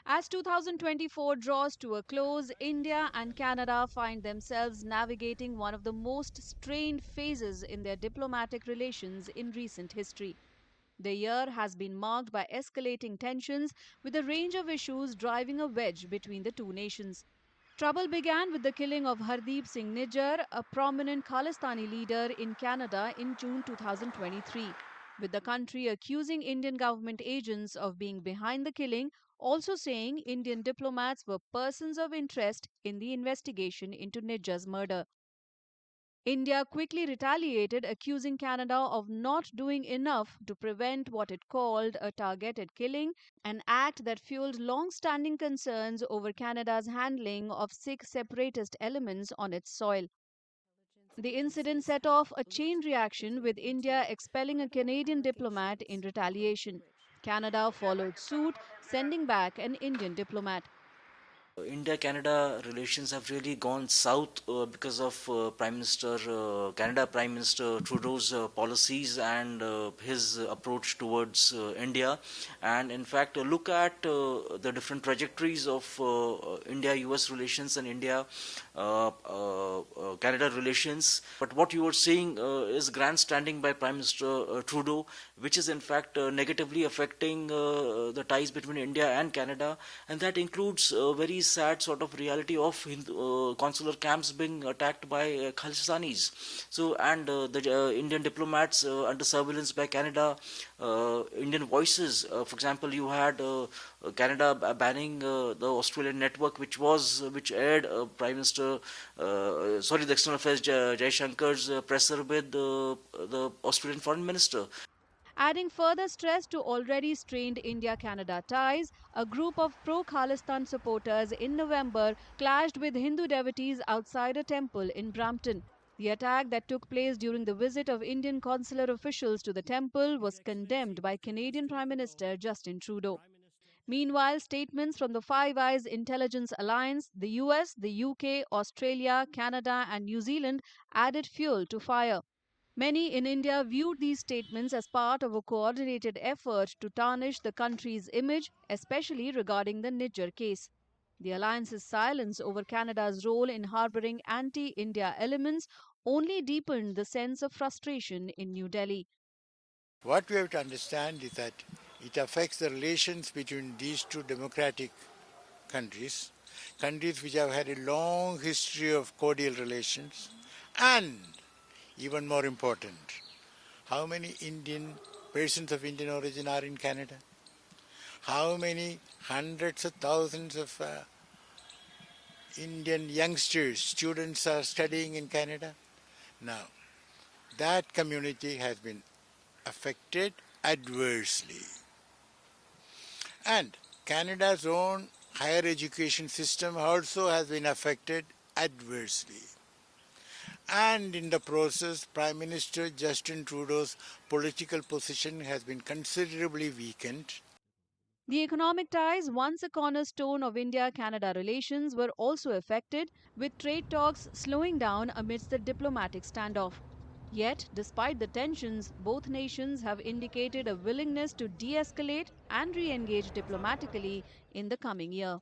As 2024 draws to a close, India and Canada find themselves navigating one of the most strained phases in their diplomatic relations in recent history. The year has been marked by escalating tensions, with a range of issues driving a wedge between the two nations. Trouble began with the killing of Hardeep Singh Nijjar, a prominent Khalistani leader in Canada in June 2023, with the country accusing Indian government agents of being behind the killing, also saying Indian diplomats were persons of interest in the investigation into Nijjar's murder. India quickly retaliated, accusing Canada of not doing enough to prevent what it called a targeted killing, an act that fueled long standing concerns over Canada's handling of Sikh separatist elements on its soil. The incident set off a chain reaction, with India expelling a Canadian diplomat in retaliation. Canada followed suit, sending back an Indian diplomat. India-Canada relations have really gone south because of Canada Prime Minister Trudeau's policies and his approach towards India. And in fact, look at the different trajectories of India-US relations and India-Canada relations. But what you are seeing is grandstanding by Prime Minister Trudeau, which is in fact negatively affecting the ties between India and Canada, and that includes very sad sort of reality of consular camps being attacked by Khalistanis. So, and the Indian diplomats under surveillance by Canada, Indian voices. For example, you had Canada banning the Australian network, which aired the External Affairs Jaishankar's presser with the Australian Foreign Minister. Adding further stress to already strained India Canada ties, a group of pro Khalistan supporters in November clashed with Hindu devotees outside a temple in Brampton. The attack that took place during the visit of Indian consular officials to the temple was condemned by Canadian Prime Minister Justin Trudeau. Meanwhile, statements from the Five Eyes Intelligence Alliance, the US, the UK, Australia, Canada, and New Zealand added fuel to fire. Many in India viewed these statements as part of a coordinated effort to tarnish the country's image, especially regarding the Nijjar case. The alliance's silence over Canada's role in harboring anti India elements only deepened the sense of frustration in New Delhi. What we have to understand is that it affects the relations between these two democratic countries, countries which have had a long history of cordial relations, and even more important, how many persons of Indian origin are in Canada? How many hundreds of thousands of Indian youngsters, students are studying in Canada? Now, that community has been affected adversely. And Canada's own higher education system also has been affected adversely. And in the process, Prime Minister Justin Trudeau's political position has been considerably weakened. The economic ties, once a cornerstone of India Canada relations, were also affected, with trade talks slowing down amidst the diplomatic standoff. Yet, despite the tensions, both nations have indicated a willingness to de escalate and re engage diplomatically in the coming year.